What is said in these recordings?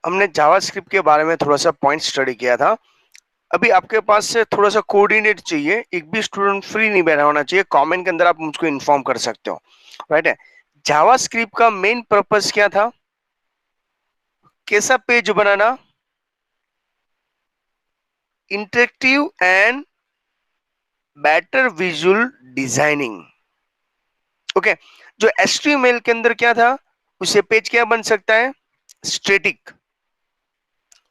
हमने जावास्क्रिप्ट के बारे में थोड़ा सा पॉइंट स्टडी किया था। अभी आपके पास से थोड़ा सा कोऑर्डिनेट चाहिए, एक भी स्टूडेंट फ्री नहीं बैठा होना चाहिए, कमेंट के अंदर आप मुझको इन्फॉर्म कर सकते हो, राइट है। जावास्क्रिप्ट का मेन पर्पस क्या था? कैसा page banana, interactive and better visual designing. Okay, जो एचटीएमएल के अंदर क्या था, उससे पेज क्या बन सकता है? स्टैटिक।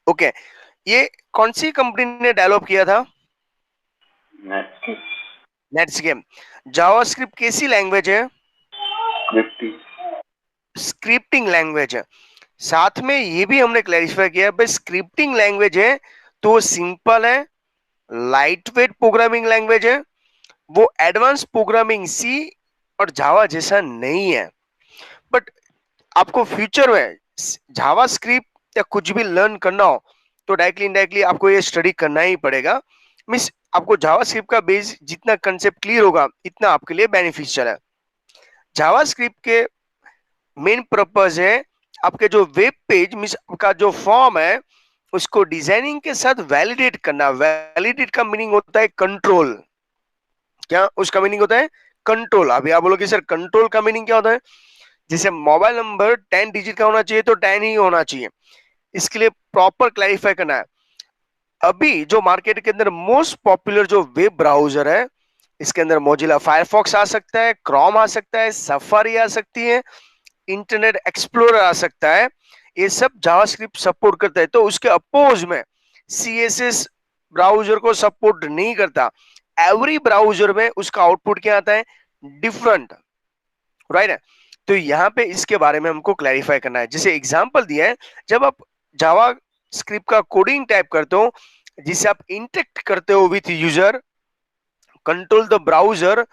ओके, ये कौन सी कंपनी ने डेवलप किया था? नेटस्केप। जावास्क्रिप्ट कैसी लैंग्वेज है? स्क्रिप्टिंग लैंग्वेज है। साथ में ये भी हमने क्लैरिफाई किया भाई स्क्रिप्टिंग लैंग्वेज है तो सिंपल है, लाइट वेट प्रोग्रामिंग लैंग्वेज है, वो एडवांस प्रोग्रामिंग सी और जावा जैसा नहीं है। बट आपको फ्यूचर में जावा स्क्रिप्ट या कुछ भी लर्न करना हो तो डायरेक्टली इनडायरेक्टली आपको ये स्टडी करना ही पड़ेगा। मीन्स आपको जावा स्क्रिप्ट का बेस जितना कंसेप्ट क्लियर होगा इतना आपके लिए बेनिफिशियल है। जावा स्क्रिप्ट के मेन पर्पज है आपके जो वेब पेज मीन्स आपका जो फॉर्म है उसको डिजाइनिंग के साथ वैलिडेट करना। वैलिडेट का मीनिंग होता है कंट्रोल। क्या उसका मीनिंग होता है? कंट्रोल। अभी आप बोलोगे सर कंट्रोल का मीनिंग क्या होता है? जैसे मोबाइल नंबर 10 डिजिट का होना चाहिए तो 10 ही होना चाहिए, इसके लिए प्रॉपर क्लैरिफाई करना है। अभी जो मार्केट के अंदर मोस्ट पॉपुलर जो वेब ब्राउजर है, इसके अंदर मोजिला फायरफॉक्स आ सकता है, क्रोम आ सकता है, सफारी आ सकती है, इंटरनेट एक्सप्लोरर आ सकता है, ये सब जावास्क्रिप्ट सपोर्ट करता है। तो उसके अपोज में सीएसएस ब्राउजर को सपोर्ट नहीं करता। एवरी ब्राउजर में उसका आउटपुट क्या आता है? डिफरेंट, राइट है। तो यहाँ पे इसके बारे में हमको क्लैरिफाई करना है। जैसे एग्जांपल दिया है, जब आप जावा स्क्रिप्ट का कोडिंग टाइप करते हो जिसे आप इंटरेक्ट करते हो with user, control the browser,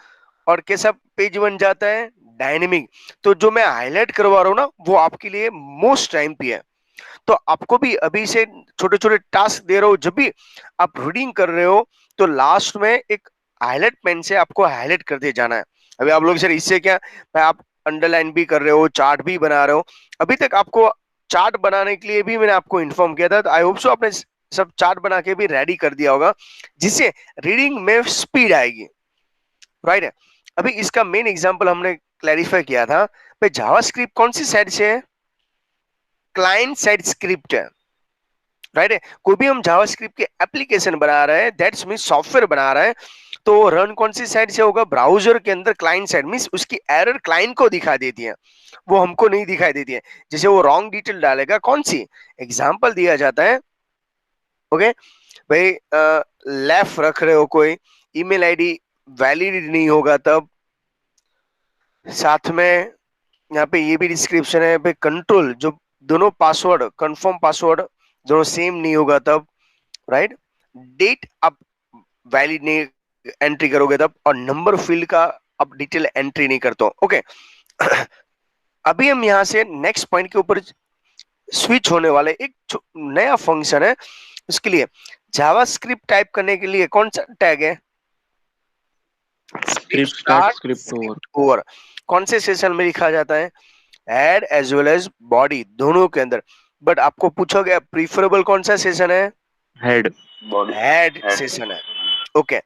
और कैसा पेज बन जाता है? डायनेमिक। तो जो मैं हाईलाइट करवा रहा हूँ ना वो आपके लिए मोस्ट टाइम पे है। तो आपको भी अभी से छोटे छोटे टास्क दे रहा हूँ, जब भी आप रीडिंग कर रहे हो तो लास्ट में एक हाईलाइट पेन से आपको हाईलाइट कर दिया जाना है। अभी आप लोग सर इससे क्या, भाई आप अंडरलाइन भी कर रहे हो, चार्ट भी बना रहे हो, अभी तक आपको चार्ट बनाने के लिए भी मैंने आपको इन्फॉर्म किया था, तो आई होप सो आपने सब चार्ट बना के भी रेडी कर दिया होगा जिससे रीडिंग में स्पीड आएगी, राइट है। अभी इसका मेन एग्जांपल हमने क्लैरिफाई किया था भाई जावास्क्रिप्ट कौन सी साइड से है? क्लाइंट साइड स्क्रिप्ट है, राइट है। कोई भी हम जावास्क्रिप्ट के एप्लीकेशन बना रहे हैं, दैट्स मीन सॉफ्टवेयर बना रहे हैं, तो रन कौन सी साइड से होगा? ब्राउजर के अंदर क्लाइंट साइड। मीन उसकी एरर क्लाइंट को दिखा देती है, वो हमको नहीं दिखाई देती है। जैसे वो रॉन्ग डिटेल डालेगा, कौन सी एग्जांपल दिया जाता है, ओके भाई लेफ्ट रख रहे हो, कोई ईमेल आईडी वैलिड नहीं होगा तब। साथ में यहाँ पे ये भी डिस्क्रिप्शन है भाई कंट्रोल, जो दोनों पासवर्ड कंफर्म पासवर्ड दोनों सेम नहीं होगा तब, राइट। डेट आप वैलिड नहीं एंट्री करोगे तब, और नंबर फील्ड का आप डिटेल एंट्री नहीं करते हो, ओके। अभी हम यहाँ से नेक्स्ट पॉइंट के ऊपर स्विच होने वाले, एक नया फंक्शन है उसके लिए। जावास्क्रिप्ट टाइप करने के लिए कौन सा टैग है? Script start script over. Over. कौन से सेशन में लिखा जाता है? Head as well as body दोनों के अंदर। बट आपको पूछा गया प्रीफरेबल कौन सा सेशन है? हेड। हेड सेशन है, ओके।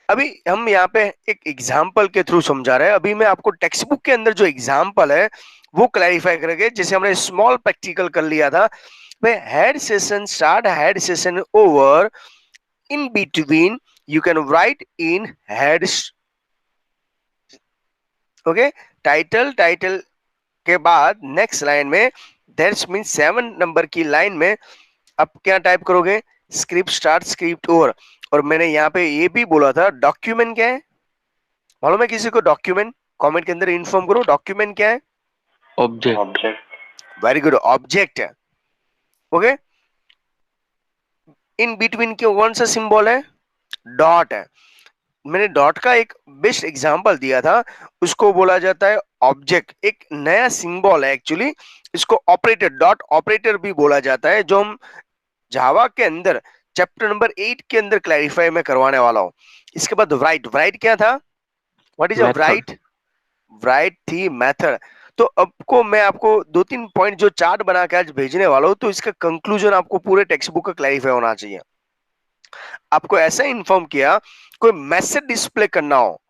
अभी हम यहाँ पे एक एग्जाम्पल के थ्रू समझा रहे हैं। अभी मैं आपको टेक्स्ट बुक के अंदर जो एग्जाम्पल है वो क्लैरिफाई करेंगे, जैसे हमने स्मॉल प्रैक्टिकल कर लिया था। Head session start, head session over, in between you can write in head, okay. Title, title के बाद नेक्स्ट लाइन में दैट्स मीन 7 नंबर की लाइन में आप क्या टाइप करोगे? Script start script over. और मैंने यहाँ पे ये भी बोला था डॉक्यूमेंट क्या है, मालूम है किसी को? डॉक्यूमेंट कमेंट के अंदर इन्फॉर्म करो, डॉक्यूमेंट क्या है? ऑब्जेक्ट। वेरी गुड, ऑब्जेक्ट है, ओके। इन बिटवीन के कौन सा सिंबल है? डॉट है। मैंने डॉट का एक बेस्ट एग्जांपल दिया था, उसको बोला जाता है ऑब्जेक्ट। एक नया सिंबल है एक्चुअली, इसको ऑपरेटर, डॉट ऑपरेटर भी बोला जाता है, जो हम जावा के अंदर चैप्टर नंबर 8 के अंदर क्लैरिफाई में करवाने वाला हूं। इसके बाद राइट, राइट क्या था? What is a method. Right? Right थी मेथड। तो आपको मैं आपको 2-3 पॉइंट जो चार्ट बना के आज भेजने वाला हूँ, तो इसका कंक्लूजन आपको पूरे टेक्स्ट बुक का क्लैरिफाई होना चाहिए। आपको ऐसा इन्फॉर्म किया, कोई मैसेज डिस्प्ले करना हो,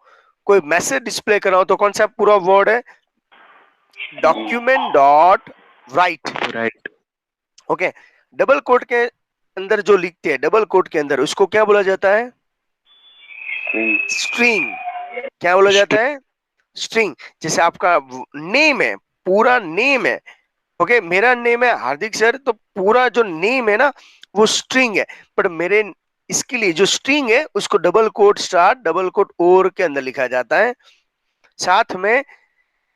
कोई मैसेज डिस्प्ले करना हो, तो कौन सा पूरा वर्ड है, document dot write. Right. Okay, double quote के अंदर जो लिखते हैं, डबल कोट के अंदर उसको क्या बोला जाता है, स्ट्रिंग। क्या बोला जाता है, स्ट्रिंग। जैसे आपका नेम है, पूरा नेम है, ओके, मेरा नेम है हार्दिक सर, तो पूरा जो नेम है ना वो स्ट्रिंग है, पर मेरे इसके लिए जो स्ट्रिंग है उसको double quote star double quote और के अंदर लिखा जाता है। साथ में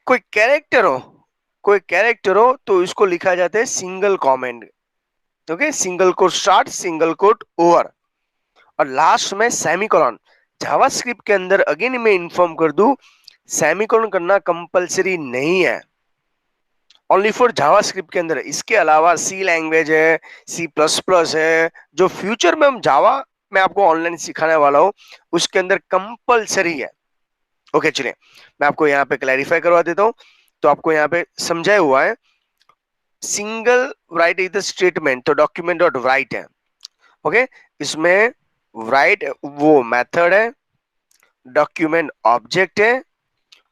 कोई कैरेक्टर हो, कोई कैरेक्टर हो तो इसको लिखा जाता है single comment, okay, single quote start single quote over, और लास्ट में सेमीकोलन। जावास्क्रिप्ट के अंदर अगेन मैं इन्फॉर्म कर दूं, सेमीकोलन करना कंपलसरी नहीं है, ओनली फॉर जावास्क्रिप्ट के अंदर। इसके अलावा सी लैंग्वेज है, सी प्लस प्लस है, जो फ्यूचर में हम जावा में आपको ऑनलाइन सिखाने वाला हूं उसके अंदर कंपलसरी है। ओके, चलिए मैं आपको यहाँ पे क्लैरिफाई करवा देता हूँ। तो आपको यहाँ पे समझाया हुआ है, single write is the statement, तो डॉक्यूमेंट डॉट राइट है, ओके। इसमें राइट वो मेथड है, डॉक्यूमेंट ऑब्जेक्ट है,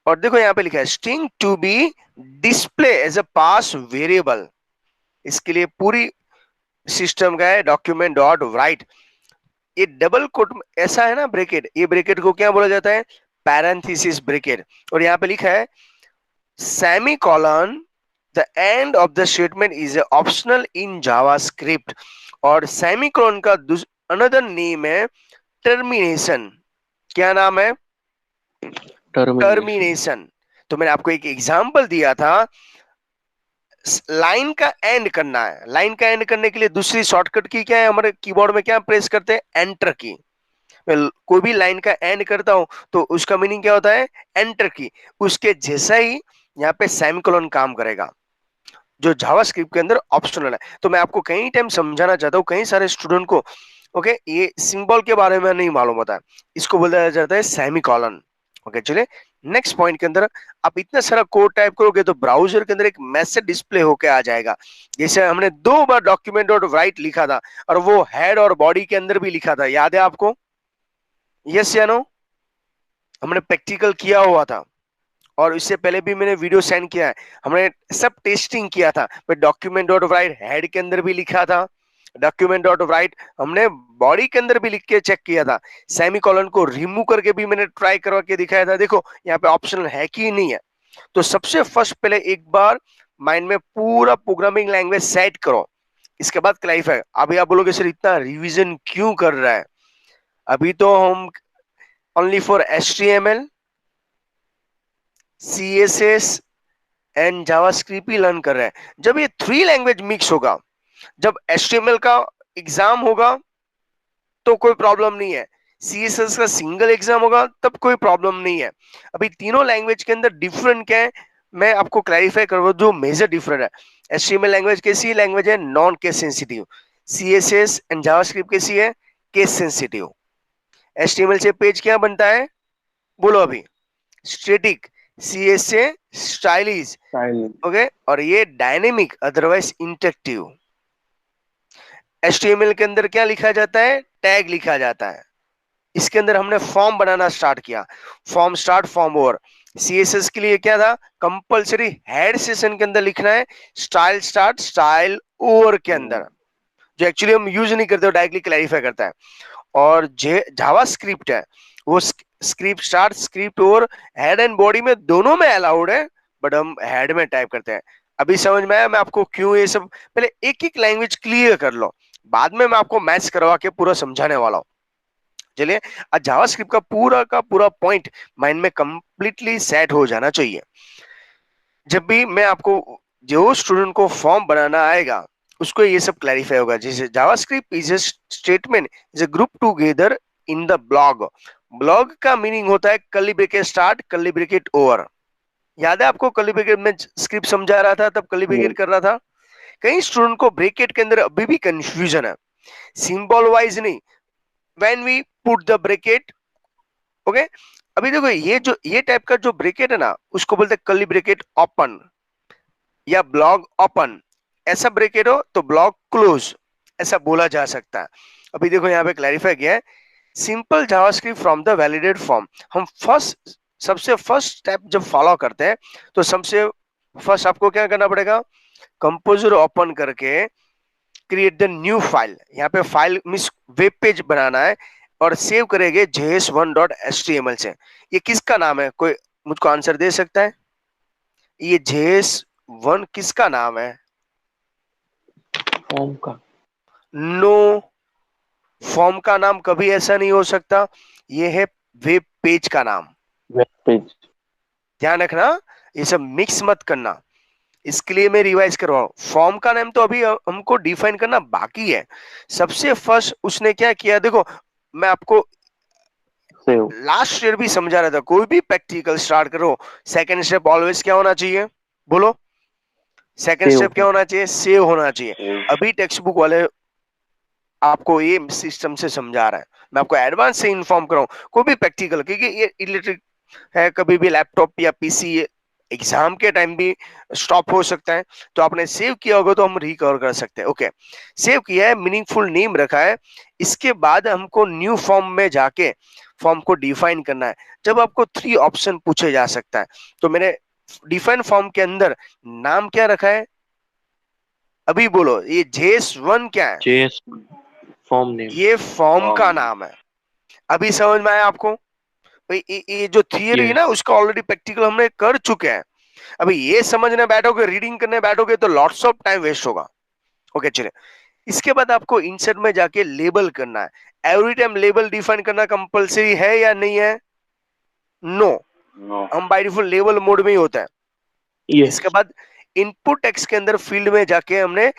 और देखो यहाँ पे लिखा है string to be display as a pass variable. इसके लिए पूरी सिस्टम का है डॉक्यूमेंट डॉट राइट। ये डबल कोट ऐसा है ना ब्रैकेट, ये ब्रैकेट को क्या बोला जाता है, पैरेंथेसिस ब्रैकेट। और यहाँ पे लिखा है semicolon, the end of the statement is optional in JavaScript. और सेमीकोलन का अनदर नेम है टर्मिनेशन। क्या नाम है, Termination. टर्मिनेशन। तो मैंने आपको एक एग्जांपल दिया था, लाइन का एंड करना है, लाइन का एंड करने के लिए दूसरी शॉर्टकट की क्या है, हमारे कीबोर्ड में क्या प्रेस करते हैं, एंटर की। मैं कोई भी लाइन का एंड करता हूं तो उसका मीनिंग क्या होता है, एंटर की। उसके जैसा ही यहाँ पे सेमीकोलन काम करेगा, जो जावास्क्रिप्ट के अंदर ऑप्शनल है। तो मैं आपको कई टाइम समझाना चाहता हूँ कई सारे स्टूडेंट को, ओके, ये सिंबल के बारे में नहीं मालूम होता है, इसको बोला जाता है सेमीकोलन। ओके, चलिए नेक्स्ट पॉइंट के अंदर, आप इतना सारा कोड टाइप करोगे तो ब्राउजर के अंदर एक मैसेज डिस्प्ले होके आ जाएगा। जैसे हमने 2 बार डॉक्यूमेंट डॉट राइट लिखा था, और वो हेड और बॉडी के अंदर भी लिखा था, याद है आपको, यस या नो, हमने प्रैक्टिकल किया हुआ था, और इससे पहले भी मैंने वीडियो सेंड किया है, हमने सब टेस्टिंग किया था। पर डॉक्यूमेंट डॉट राइट हेड के अंदर भी लिखा था, डॉक्यूमेंट डॉट राइट हमने बॉडी के अंदर भी लिख के चेक किया था, सेमीकोलन को रिमूव करके भी मैंने ट्राई करवा के दिखाया था, देखो यहाँ पे ऑप्शनल है कि नहीं है। तो सबसे फर्स्ट पहले एक बार माइंड में पूरा प्रोग्रामिंग लैंग्वेज सेट करो, इसके बाद क्लैरिफाई। अभी आप बोलोगे सर इतना रिवीजन क्यों कर रहा है, अभी तो हम only for HTML CSS and JavaScript he learn कर रहे हैं। जब ये 3 लैंग्वेज मिक्स होगा, जब HTML का एग्जाम होगा तो कोई प्रॉब्लम नहीं है, CSS का सिंगल एग्जाम होगा तब कोई प्रॉब्लम नहीं है। अभी तीनों लैंग्वेज के अंदर डिफरेंट क्या है, मैं आपको क्लैरिफाई करवा जो मेजर डिफरेंट है। HTML लैंग्वेज कैसी लैंग्वेज है, non case sensitive. CSS and JavaScript कैसी है, केस सेंसिटिव। HTML से पेज क्या बनता है, बोलो अभी, स्टैटिक। CS से स्टाइलिश, Style. ओके, और ये डायनेमिक अदरवाइज इंटरेक्टिव। HTML के अंदर क्या लिखा जाता है, टैग लिखा जाता है। इसके अंदर हमने फॉर्म बनाना स्टार्ट किया, form start form over. CSS के लिए क्या था, कंपलसरी हेड सेशन के अंदर लिखना है स्टाइल स्टार्ट स्टाइल ओवर के अंदर, जो एक्चुअली हम यूज नहीं करते, डायरेक्टली क्लैरिफाई करता है। और जावास्क्रिप्ट है वो script start script over head and body में दोनों में अलाउड है, बट हम हेड में टाइप करते हैं। अभी समझ में आया मैं आपको क्यों ये सब, पहले एक एक लैंग्वेज क्लियर कर लो, बाद में मैं आपको मैच करवा के पूरा समझाने वाला हूँ। चलिए, आज जावास्क्रिप्ट का पूरा पॉइंट माइंड में कंप्लीटली सेट हो जाना चाहिए। जब भी मैं आपको, जो स्टूडेंट को फॉर्म बनाना आएगा उसको ये सब क्लैरिफाई होगा। जैसे JavaScript is a statement is a group together in the blog. Blog का मीनिंग होता है curly bracket start curly bracket over. याद है आपको, कर्ली ब्रैकेट में स्क्रिप्ट समझा रहा था तब कर्ली ब्रैकेट Yes. कर रहा था। कई स्टूडेंट को ब्रैकेट के अंदर अभी भी कंफ्यूजन है, सिंबल वाइज नहीं, when we put the bracket, okay, अभी देखो ये टाइप का जो ब्रेकेट है ना, उसको बोलते हैं कर्ली ब्रेकेट ओपन या ब्लॉक ओपन। ऐसा ब्रेकेट हो तो ब्लॉक क्लोज, ऐसा बोला जा सकता है। अभी देखो यहाँ पे क्लैरिफाई किया है, simple JavaScript from the validate form. हम सबसे फर्स्ट स्टेप जब फॉलो करते हैं तो सबसे फर्स्ट आपको क्या करना पड़ेगा, कंपोजर ओपन करके क्रिएट द न्यू फाइल। यहाँ पे फाइल मीन्स वेब पेज बनाना है और सेव करेंगे js1.html से। ये किसका नाम है, कोई मुझको आंसर दे सकता है? ये js1 किसका नाम है? फॉर्म का। नो, फॉर्म का नाम कभी ऐसा नहीं हो सकता, ये है वेब पेज का नाम। Web page. ध्यान रखना, ये सब मिक्स मत करना। इसके लिए मैं रिवाइज करवाऊं, फॉर्म का नाम तो अभी हमको डिफाइन करना बाकी है। सबसे फर्स्ट उसने क्या किया, देखो मैं आपको सेव। लास्ट ईयर भी समझा रहा था, कोई भी प्रैक्टिकल स्टार्ट करो, सेकंड स्टेप ऑलवेज क्या होना चाहिए, बोलो? Second save. स्टेप क्या होना चाहिए? सेव होना चाहिए। अभी टेक्स्ट बुक वाले आपको ये सिस्टम से समझा रहा है, मैं आपको एडवांस से इन्फॉर्म कर रहा हूं। कोई भी प्रैक्टिकल, क्योंकि ये इलेक्ट्रिक है, कभी भी लैपटॉप या पीसी एग्जाम के टाइम भी स्टॉप हो सकता है, तो आपने सेव किया होगा तो हम रिकवर कर सकते हैं। ओके, सेव किया है, मीनिंगफुल नेम रखा है। इसके बाद हमको न्यू फॉर्म में जाके फॉर्म को डिफाइन करना है। जब आपको 3 ऑप्शन पूछे जा सकता है, तो मैंने डिफाइन फॉर्म के अंदर नाम क्या रखा है, अभी बोलो, ये JS1 क्या है? JS form name. ये फॉर्म का नाम है। अभी समझ में आया आपको? भाई ये जो थियरी है ना, यस। उसका ऑलरेडी प्रैक्टिकल हमने कर चुके हैं। अभी ये समझने बैठोगे, रीडिंग करने बैठोगे तो लॉट्स ऑफ टाइम वेस्ट होगा। ओके चलिए, इसके बाद आपको इंसर्ट में जाके लेबल करना है। एवरी टाइम लेबल डिफाइन करना कंपलसरी है या नहीं है? नो, हम बाय डिफॉल्ट लेबल मोड में ही होता है। इसके यस। बाद इनपुट टेक्स्ट के अंदर फील्ड में जाके हमने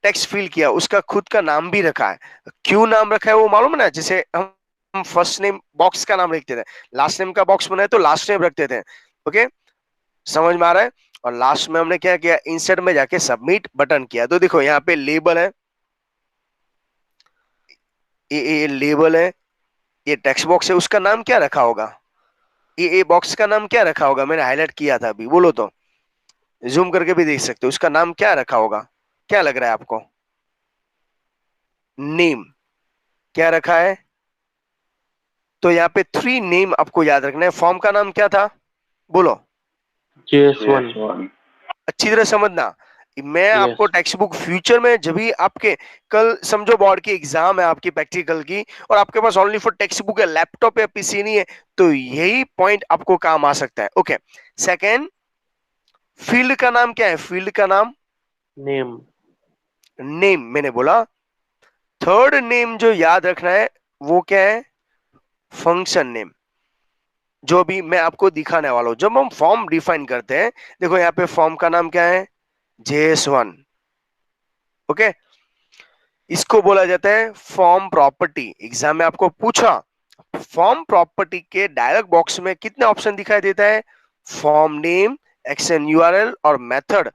टेक्स्ट फिल किया, उसका खुद का नाम भी रखा है। क्यों नाम रखा है वो मालूम है ना, जैसे हम फर्स्ट नेम बॉक्स का नाम लिखते थे, लास्ट नेम का बॉक्स बनाए तो लास्ट नेम रखते थे। ओके, समझ में आ रहा है? और लास्ट में हमने क्या किया, इंसर्ट में जाके सबमिट बटन किया। तो देखो यहाँ पे लेबल है, ये लेबल है, ये टेक्स्ट बॉक्स है, उसका नाम क्या रखा होगा? ये बॉक्स का नाम क्या रखा होगा? मैंने हाईलाइट किया था अभी, बोलो तो, जूम करके भी देख सकते हो, उसका नाम क्या रखा होगा? क्या लग रहा है आपको? नेम क्या रखा है? तो यहाँ पे 3 नेम आपको याद रखना है। फॉर्म का नाम क्या था, बोलो? JS1। अच्छी तरह समझना, मैं आपको यस। टेक्स्ट बुक फ्यूचर में जब भी आपके, कल समझो बोर्ड की एग्जाम है आपकी प्रैक्टिकल की, और आपके पास ओनली फॉर टेक्स्ट बुक है, लैपटॉप या पीसी नहीं है, तो यही पॉइंट आपको काम आ सकता है। ओके, सेकंड, फील्ड का नाम क्या है? फील्ड का नाम नेम। नेम मैंने बोला। थर्ड नेम जो याद रखना है वो क्या है? फंक्शन नेम, जो भी मैं आपको दिखाने वाला हूं। जब हम फॉर्म डिफाइन करते हैं, देखो यहाँ पे फॉर्म का नाम क्या है? JS1। ओके, इसको बोला जाता है फॉर्म प्रॉपर्टी। एग्जाम में आपको पूछा, फॉर्म प्रॉपर्टी के डायलॉग बॉक्स में कितने ऑप्शन दिखाई देता है? फॉर्म नेम, एक्शन यूआरएल और मेथड।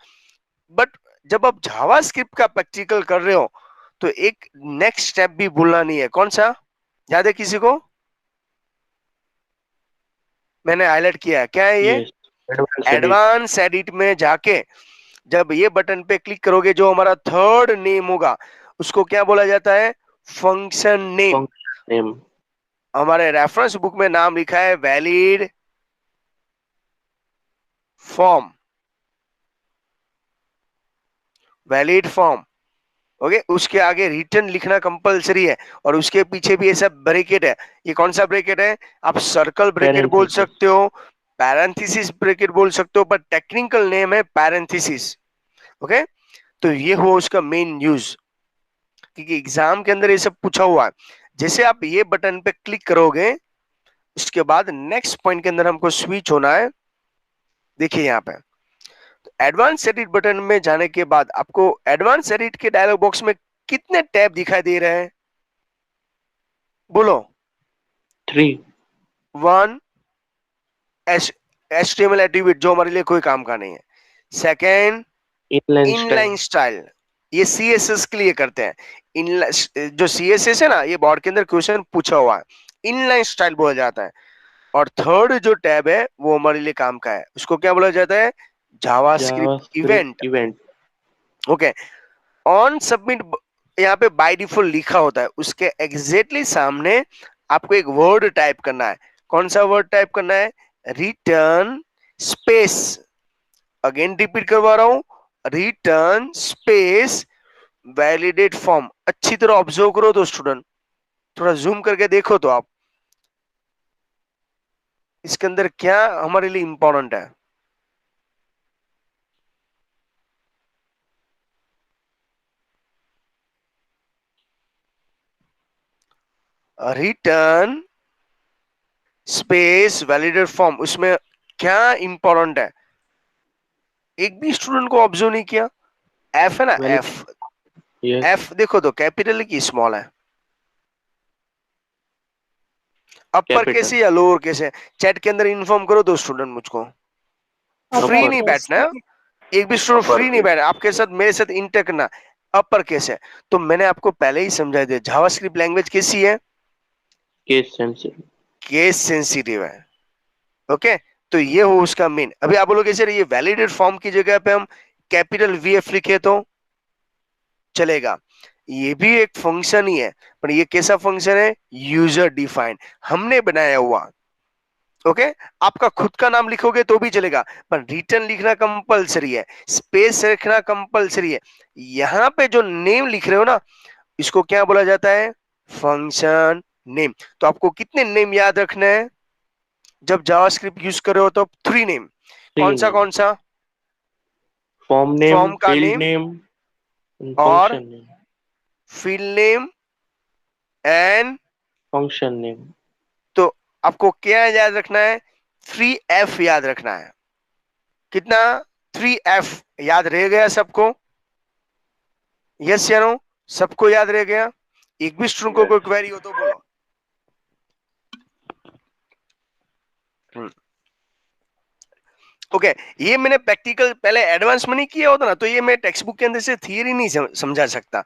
बट जब आप जावास्क्रिप्ट का प्रैक्टिकल कर रहे हो तो एक नेक्स्ट स्टेप भी भूलना नहीं है। कौन सा, याद है किसी को? मैंने हाईलाइट किया है, क्या है ये? Yes. Advance edit. Advance edit में जाके जब ये बटन पे क्लिक करोगे, जो हमारा थर्ड नेम होगा उसको क्या बोला जाता है? Function name. Function name. हमारे रेफरेंस बुक में नाम लिखा है valid form, valid form. Okay, उसके आगे रिटर्न लिखना कंपलसरी है, और उसके पीछे भी ऐसा ब्रैकेट है। ये कौन सा ब्रैकेट है? आप सर्कल ब्रैकेट बोल पैरेंथेसिस। सकते हो, पैरेंथेसिस ब्रैकेट बोल सकते हो, पर टेक्निकल नेम है पैरेंथेसिस। ओके, तो ये हुआ उसका मेन यूज, क्योंकि एग्जाम के अंदर ये सब पूछा हुआ है। जैसे आप ये बटन पे क्लिक करोगे, उसके बाद नेक्स्ट पॉइंट के अंदर हमको स्विच होना है। देखिए यहाँ पे एडवांस एडिट बटन में जाने के बाद आपको एडवांस एडिट के डायलॉग बॉक्स में कितने टैब दिखाई दे रहे हैं, बोलो? 3। 1, HTML एट्रीब्यूट जो हमारे लिए कोई काम का नहीं है। Second, inline inline style. Style, ये CSS के लिए करते हैं। जो CSS है ना, ये बोर्ड के अंदर क्वेश्चन पूछा हुआ है, इनलाइन स्टाइल बोला जाता है। और थर्ड जो टैब है वो हमारे लिए काम का है, उसको क्या बोला जाता है? JavaScript JavaScript event. Event. Okay, on submit यहाँ पे बाय डिफॉल्ट लिखा होता है, उसके एग्जैक्टली सामने आपको एक वर्ड टाइप करना है। कौन सा वर्ड टाइप करना है? रिटर्न स्पेस, अगेन रिपीट करवा रहा हूं, रिटर्न स्पेस वैलिडेट फॉर्म। अच्छी तरह ऑब्जर्व करो तो स्टूडेंट, थोड़ा जूम करके देखो तो आप इसके अंदर क्या हमारे लिए इंपॉर्टेंट है। रिटर्न स्पेस वैलिडेट फॉर्म, उसमें क्या इंपॉर्टेंट है? एक भी स्टूडेंट को ऑब्जर्व नहीं किया? एफ है ना, वेल एफ। यस एफ देखो तो कैपिटल है कि स्मॉल है? अपर केस कैपिटल है या लोअर केस है? चैट के अंदर इन्फॉर्म करो तो स्टूडेंट मुझको। फ्री अपर नहीं बैठना है, एक भी स्टूडेंट फ्री नहीं बैठना आपके साथ, मेरे साथ इंटर करना। अपर केस है तो मैंने आपको पहले ही समझा दिया, जावास्क्रिप्ट लैंग्वेज कैसी है? Case sensitive. केस सेंसिटिव है। ओके, तो ये हो उसका मेन। अभी आप बोलोगे सर ये वैलिडेट फॉर्म की जगह पे हम कैपिटल वीएफ लिखे तो चलेगा? ये भी एक फंक्शन ही है, पर ये कैसा फंक्शन है? यूजर डिफाइंड, हमने बनाया हुआ। ओके, आपका खुद का नाम लिखोगे तो भी चलेगा, पर रिटर्न लिखना कंपलसरी है, स्पेस रखना कंपलसरी है। यहां पे जो नेम लिख रहे हो ना, इसको क्या बोला जाता है? Function name. तो आपको कितने नेम याद रखने हैं जब जावास्क्रिप्ट यूज कर रहे हो? तो 3 नेम। Three name. कौन सा? फॉर्म नेम, फॉर्म का फील्ड नेम नेम, और function name. Field name and, function name. तो आपको क्या याद रखना है? 3F याद रखना है। कितना? 3F याद रह गया सबको? यस या नो? सबको याद रह गया? एक भी स्टूडेंट को कोई क्वेरी हो तो बोलो। ओके, ये मैंने प्रैक्टिकल पहले एडवांस में नहीं किया होता ना, तो ये मैं टेक्स्ट बुक के अंदर से थियरी नहीं समझा सकता,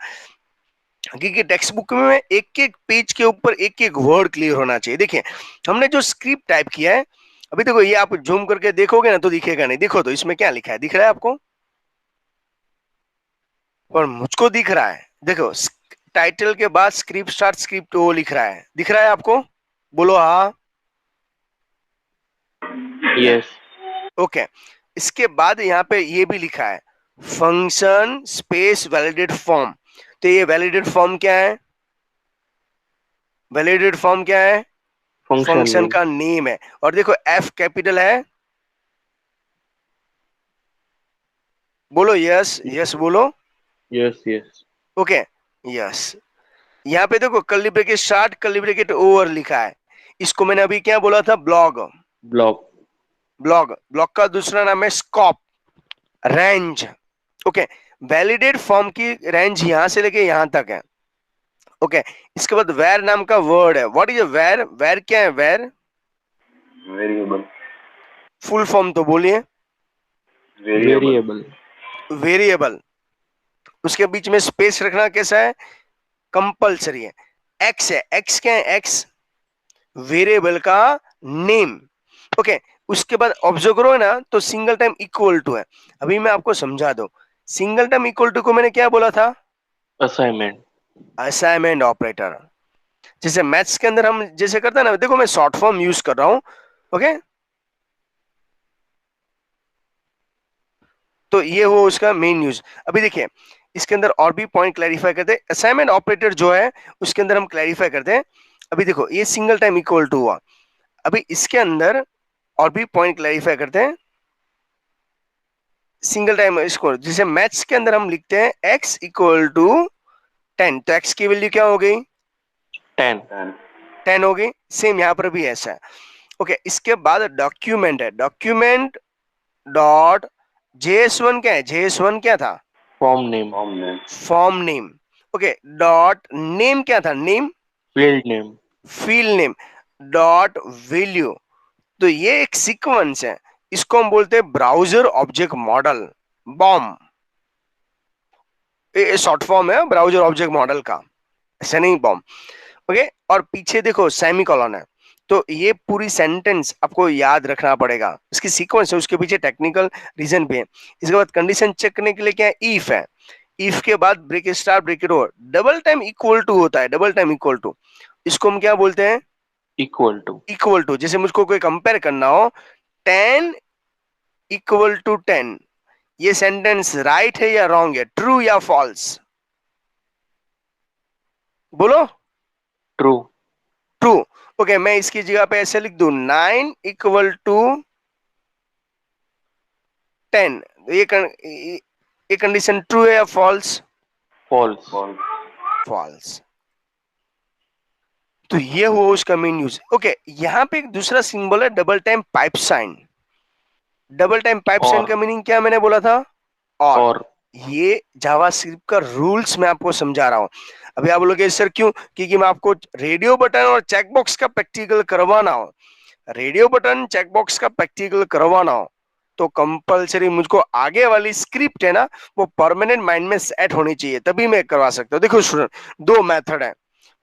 क्योंकि टेक्स्ट बुक में एक एक पेज के ऊपर एक एक वर्ड क्लियर होना चाहिए। देखिए, हमने जो स्क्रिप्ट टाइप किया है, अभी देखो ये आप जूम करके देखोगे ना तो दिखेगा नहीं। देखो तो इसमें क्या लिखा है, दिख रहा है आपको? और मुझको दिख रहा है, देखो टाइटल के बाद स्क्रिप्ट स्टार्ट स्क्रिप्ट वो लिख रहा है, दिख रहा है आपको? बोलो हाँ। यस। ओके, इसके बाद यहाँ पे ये भी लिखा है फंक्शन स्पेस वैलिडेट फॉर्म। तो ये वैलिडेट फॉर्म क्या है? वैलिडेट फॉर्म क्या है? Function function name. का नेम है। और देखो एफ कैपिटल है, बोलो यस, यस बोलो। Yes yes. Okay, yes. यहाँ पे देखो curly bracket start curly bracket over लिखा है, इसको मैंने अभी क्या बोला था? ब्लॉग। ब्लॉक। ब्लॉग, ब्लॉक का दूसरा नाम है scope, range. Okay, validate form की रेंज यहां से लेके यहां तक है। ओके, इसके बाद वेर नाम का वर्ड है। What is where? वेर क्या है? Where variable. फुल फॉर्म तो बोलिए। वेरिएबल। वेरिएबल। वेरिएबल, उसके बीच में स्पेस रखना कैसा है? कंपलसरी है। एक्स है, एक्स क्या है? एक्स वेरिएबल का नेम। ओके, उसके बाद ऑब्जर्व करो ना तो सिंगल टाइम इक्वल टू है। अभी मैं आपको समझा दूं, सिंगल टाइम इक्वल टू को मैंने क्या बोला था? असाइनमेंट। Assignment operator. जैसे मैथ्स के अंदर हम जैसे करते हैं ना, देखो मैं शॉर्ट फॉर्म यूज कर रहा हूं। ओके, तो ये हो उसका मेन यूज। अभी देखिए, इसके अंदर और भी पॉइंट क्लैरिफाई करते हैं। असाइनमेंट ऑपरेटर जो है उसके अंदर हम क्लैरिफाई करते हैं। अभी देखो ये सिंगल टाइम इक्वल टू हुआ, अभी इसके अंदर और भी पॉइंट क्लैरिफाई करते हैं। सिंगल टाइम इसको जैसे मैथ्स के अंदर हम लिखते हैं x इक्वल टू 10, तो x की वैल्यू क्या हो गई? 10। 10 हो गई। सेम यहाँ पर भी ऐसा है। ओके, इसके बाद डॉक्यूमेंट है, डॉक्यूमेंट डॉट JS1 क्या है? JS1 क्या था? Form name. Form name. Form name. Okay, dot name क्या था? Name. Field name. Field name dot value. तो ये एक सीक्वेंस है, इसको हम बोलते हैं ब्राउजर ऑब्जेक्ट मॉडल, बॉम। ये शॉर्ट फॉर्म है ब्राउजर ऑब्जेक्ट मॉडल का, ऐसा नहीं बॉम। ओके, और पीछे देखो सेमी कॉलन है, तो ये पूरी सेंटेंस आपको याद रखना पड़ेगा, इसकी सीक्वेंस है, उसके पीछे टेक्निकल रीजन भी है। इसके बाद कंडीशन चेक करने के लिए क्या है, इफ है, इफ के बाद bracket star bracket over, double time equal to होता है, डबल टाइम इक्वल टू, इसको हम क्या बोलते हैं, इक्वल टू। Equal to. जैसे मुझको कोई कंपेयर करना हो 10 इक्वल टू 10, ये सेंटेंस राइट है या रॉन्ग है, ट्रू या फॉल्स, बोलो। ट्रू। ट्रू। ओके, मैं इसकी जगह पे ऐसे लिख दूं 9 इक्वल टू 10, ये कंडीशन ट्रू है या फॉल्स, फॉल्स। फॉल्स। तो ये हुआ उसका मेन यूज। ओके, यहाँ पे एक दूसरा सिंबल है double time pipe sign. Double time pipe sign का मीनिंग क्या मैंने बोला था, और ये जावास्क्रिप्ट का रूल्स मैं आपको समझा रहा हूं। अभी आप बोलोगे सर क्यों, क्योंकि मैं आपको रेडियो बटन और चेकबॉक्स का प्रैक्टिकल करवाना हो, रेडियो बटन चेकबॉक्स का प्रैक्टिकल करवाना हो तो कंपलसरी मुझको आगे वाली स्क्रिप्ट है ना, वो परमानेंट माइंड में सेट होनी चाहिए, तभी मैं करवा सकता हूँ। देखो स्टूडेंट, दो मेथड है,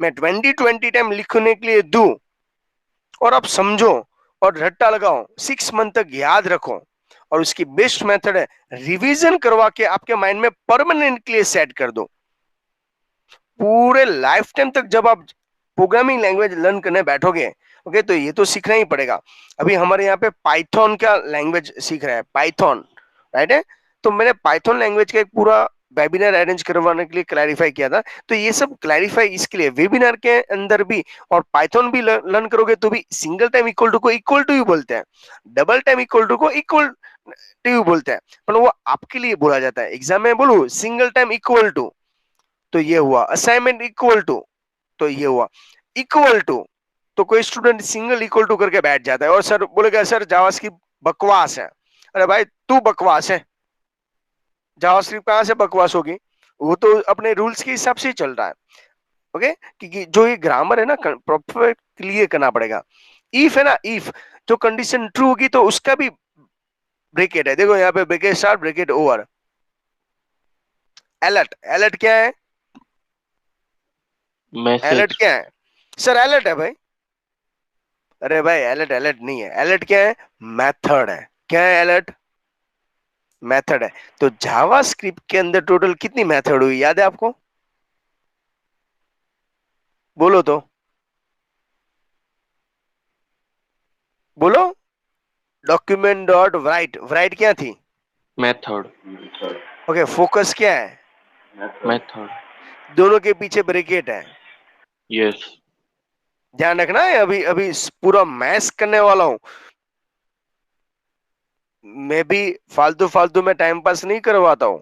मैं 20 टाइम लिखने के लिए दूं और आप समझो और रट्टा लगाओ, 6 मंथ तक याद रखो, और उसकी बेस्ट मेथड है रिवीजन करवा के आपके माइंड में परमानेंटली सेट कर दो। पूरे लाइफ टाइम तक जब आप प्रोग्रामिंग लैंग्वेज लर्न करने बैठोगे, ओके, तो ये तो सीखना ही पड़ेगा। अभी हमारे यहाँ पे पाइथन का लैंग्वेज सीख रहा है, पाइथन, राइट है। तो मैंने पाइथन लैंग्वेज का एक पूरा वेबिनार अरेंज करवाने के लिए क्लैरिफाई किया था। तो ये सब क्लैरिफाई इसके लिए वेबिनार के अंदर भी, और पाइथन भी लर्न करोगे तो भी सिंगल टाइम इक्वल टू को इक्वल टू ही बोलते हैं, डबल टाइम इक्वल टू को इक्वल टू बोलते हैं, पर वो आपके लिए बोला जाता है। एग्जाम में बोलू सिंगल टाइम इक्वल टू, तो ये हुआ असाइनमेंट इक्वल टू, तो ये हुआ इक्वल टू। तो कोई स्टूडेंट सिंगल इक्वल टू करके बैठ जाता है और सर बोलेगा सर जावास्क्रिप्ट बकवास है। अरे भाई तू बकवास है, जावास्क्रिप्ट कहां से बकवास होगी, वो तो अपने रूल्स के हिसाब से ही चल रहा है। ओके, क्योंकि जो ये ग्रामर है ना प्रॉपर क्लियर करना पड़ेगा। इफ है ना, इफ जो कंडीशन ट्रू होगी तो उसका भी ब्रेकेट है, देखो यहाँ पे bracket start bracket over. Alert, alert क्या है, अलर्ट मैसेज। क्या है, सर अलर्ट है भाई, अरे भाई अलर्ट अलर्ट नहीं है, अलर्ट क्या है, मेथड है। क्या है अलर्ट, मेथड है। तो जावास्क्रिप्ट के अंदर टोटल कितनी मेथड हुई याद है आपको, बोलो तो, बोलो। डॉक्यूमेंट डॉट राइट, राइट क्या थी, मेथड। ओके, फोकस क्या है, मेथड। दोनों के पीछे ब्रेकेट है। यस। ध्यान रखना है, अभी अभी पूरा मैथ्स करने वाला हूं मैं, भी फालतू फालतू में टाइम पास नहीं करवाता हूं।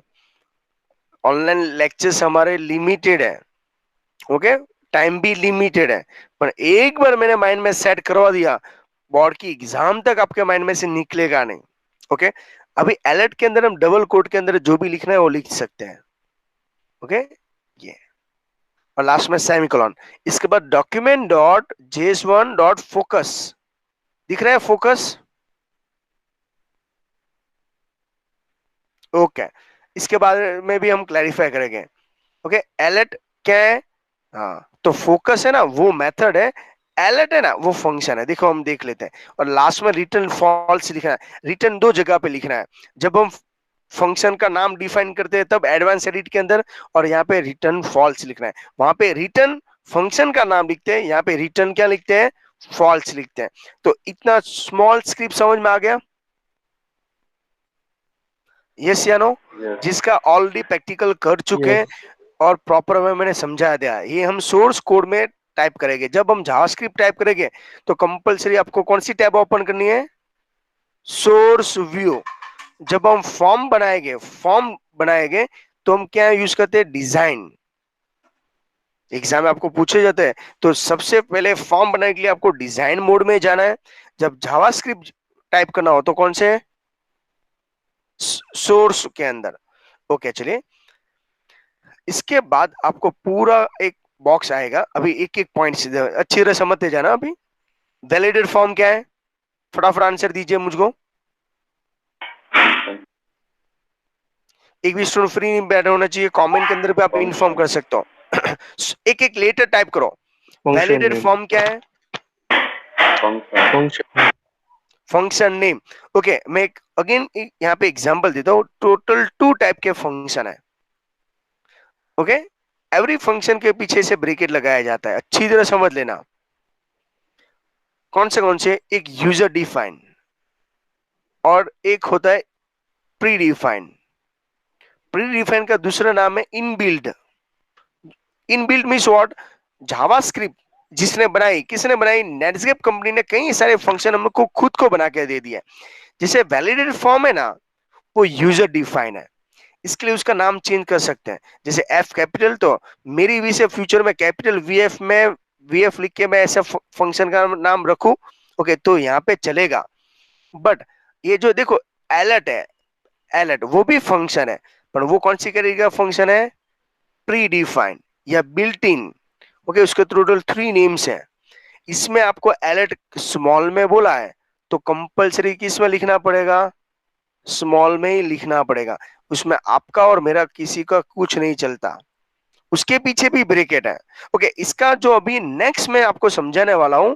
ऑनलाइन लेक्चर्स हमारे लिमिटेड है, ओके, टाइम भी लिमिटेड है, पर एक बार मैंने माइंड में सेट करवा दिया, बोर्ड की एग्जाम तक आपके माइंड में से निकलेगा नहीं। ओके, अभी अलर्ट के अंदर हम डबल कोट के अंदर जो भी लिखना है वो लिख सकते हैं। ओके, ये, और लास्ट में सेमीकोलन। इसके बाद डॉक्यूमेंट डॉट जेएस1 डॉट फोकस, दिख रहा है फोकस, ओके। इसके बाद में भी हम क्लैरिफाई करेंगे। ओके, अलर्ट क्या है, हाँ, तो फोकस है ना वो मेथड है, अलर्ट है ना वो फंक्शन है। देखो हम देख लेते हैं, और लास्ट में रिटर्न फॉल्स लिखना है। रिटर्न दो जगह पे लिखना है, जब हम फंक्शन का नाम डिफाइन करते हैं तब एडवांस एडिट के अंदर, और यहाँ पे रिटर्न फॉल्स लिखना है। वहां पे रिटर्न फंक्शन का नाम लिखते हैं, यहाँ पे रिटर्न क्या लिखते हैं, फॉल्स लिखते हैं। तो इतना स्मॉल स्क्रिप्ट समझ में आ गया, यस या नो, जिसका ऑलरेडी प्रैक्टिकल कर चुके हैं यस। और प्रॉपर वे मैंने समझा दिया। ये हम सोर्स कोड में टाइप करेंगे। जब हम जावास्क्रिप्ट टाइप करेंगे तो कंपलसरी आपको कौन सी टैब ओपन करनी है, सोर्स व्यू। जब हम फॉर्म बनाएंगे तो हम क्या यूज करते हैं, डिजाइन। एग्जाम में आपको पूछे जाते हैं, तो सबसे पहले फॉर्म बनाने के लिए आपको डिजाइन मोड में जाना है। जब जावास्क्रिप्ट टाइप करना हो तो कौन से, सोर्स के अंदर। ओके चलिए, इसके बाद आपको पूरा एक बॉक्स आएगा। अभी एक एक पॉइंट सीधे अच्छी तरह समझते जाना। अभी वैलिडेट फॉर्म क्या है, फटाफट आंसर दीजिए मुझको। एक भी स्टूडेंट फ्री नहीं बैठा होना चाहिए, कमेंट के अंदर पे आप इन्फॉर्म कर सकते हो। एक एक लेटर टाइप करो। Function validate name. फॉर्म क्या है, function function, function name. Okay, मैं अगेन यहाँ पे एग्जांपल देता हूँ। टोटल 2 टाइप के फंक्शन है। ओके, एवरी फंक्शन के पीछे से ब्रैकेट लगाया जाता है, अच्छी तरह समझ लेना। कौन से? एक यूजर डिफाइन और एक होता है प्री डिफाइन। प्री डिफाइन का दूसरा नाम है inbuilt. Inbuilt means what? JavaScript जिसने बनाई, किसने बनाई? नेटस्केप कंपनी ने कई सारे फंक्शन हमको खुद को बना के दे दिया। जैसे वैलिडेटेड फॉर्म है ना, वो यूजर डिफाइन है। इसके लिए उसका नाम चेंज कर सकते हैं। जैसे एफ कैपिटल, तो मेरी वी से फ्यूचर में कैपिटल वीएफ में वीएफ लिख के मैं ऐसा फंक्शन का नाम रखूं, ओके, तो यहाँ पे चलेगा। बट ये जो देखो अलर्ट है, अलर्ट वो भी फंक्शन है, पर वो कौन सी कैटेगरी का फंक्शन है? प्री डिफाइंड या बिल्ट इन। ओके, उसके टोटल 3 नेम्स हैं। इसमें आपको अलर्ट स्मॉल में बोला है, तो कंपलसरी किस में लिखना पड़ेगा? स्मॉल में ही लिखना पड़ेगा। उसमें आपका और मेरा किसी का कुछ नहीं चलता। उसके पीछे भी ब्रैकेट है। ओके, इसका जो अभी नेक्स्ट में आपको समझाने वाला हूं,